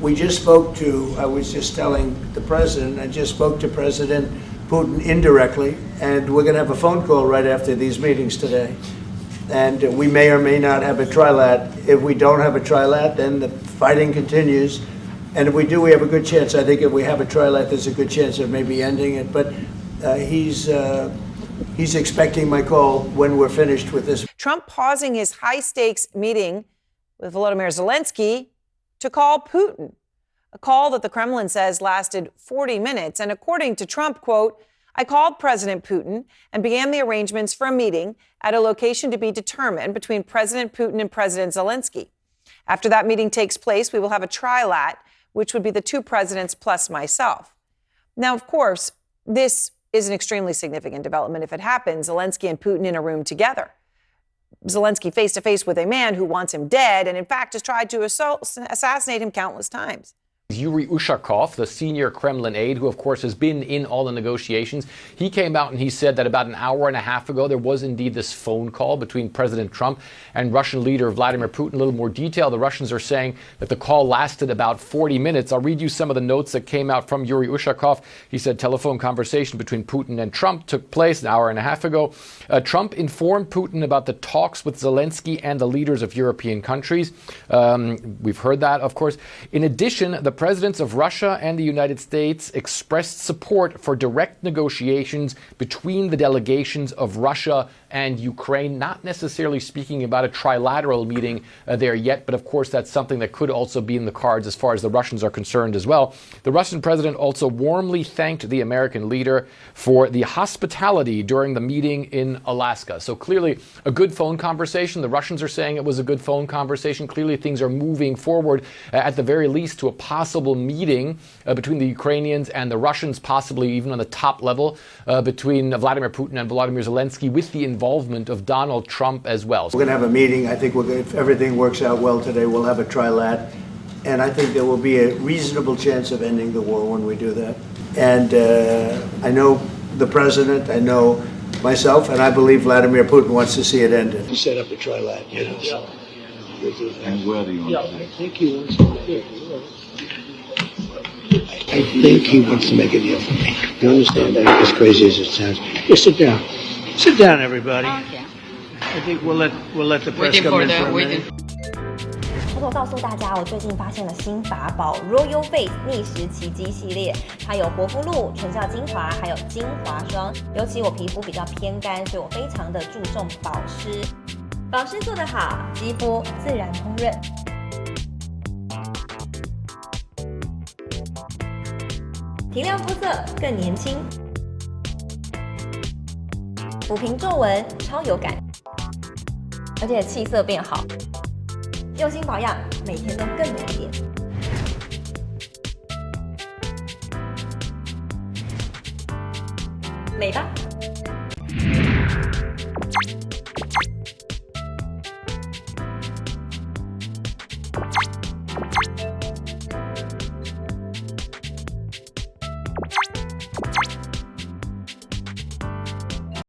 We just spoke to, I was just telling the president, I just spoke to President Putin indirectly, and we're going to have a phone call right after these meetings today. And we may or may not have a trilat. If we don't have a trilat, then the fighting continues. And if we do, we have a good chance. I think if we have a trilat, there's a good chance of maybe ending it. But he's expecting my call when we're finished with this. Trump pausing his high-stakes meeting with Volodymyr Zelensky to call Putin, a call that the Kremlin says lasted 40 minutes. And according to Trump, quote, I called President Putin and began the arrangements for a meeting at a location to be determined between President Putin and President Zelensky. After that meeting takes place, we will have a trilat, which would be the two presidents plus myself. Now, of course, this is an extremely significant development if it happens, Zelensky and Putin in a room together. Zelensky face-to-face with a man who wants him dead and, in fact, has tried to assassinate him countless times. Yuri Ushakov, the senior Kremlin aide, who, of course, has been in all the negotiations, he came out and he said that about an hour and a half ago, there was indeed this phone call between President Trump and Russian leader Vladimir Putin. A little more detail. The Russians are saying that the call lasted about 40 minutes. I'll read you some of the notes that came out from Yuri Ushakov. He said telephone conversation between Putin and Trump took place an hour and a half ago. Trump informed Putin about the talks with Zelensky and the leaders of European countries. We've heard that, of course. In addition, the presidents of Russia and the United States expressed support for direct negotiations between the delegations of Russia and Ukraine, not necessarily speaking about a trilateral meeting there yet, but of course that's something that could also be in the cards as far as the Russians are concerned as well. The Russian president also warmly thanked the American leader for the hospitality during the meeting in Alaska. So clearly a good phone conversation. The Russians are saying it was a good phone conversation. Clearly things are moving forward, at the very least, to a possible meeting between the Ukrainians and the Russians, possibly even on the top level between Vladimir Putin and Volodymyr Zelensky, with the involvement of Donald Trump as well. We're going to have a meeting. I think if everything works out well today, we'll have a trilat. And I think there will be a reasonable chance of ending the war when we do that. And I know the president, I know myself, and I believe Vladimir Putin wants to see it ended. He set up a trilat, you know. So. And where do you want to I think he wants to make a deal. I think he wants to make a deal for me. You understand? As crazy as it sounds. Just sit down. Sit down, everybody. Okay. I think we'll let the press come in for a minute. 偷偷告诉大家，我最近发现了新法宝 Royal Face 逆时奇迹系列，它有活肤露、全效精华，还有精华霜。尤其我皮肤比较偏干，所以我非常的注重保湿。保湿做得好，肌肤自然烹润。提亮肤色更年轻，抚平皱纹超有感，而且气色变好。用心保养，每天都更美丽。美吧。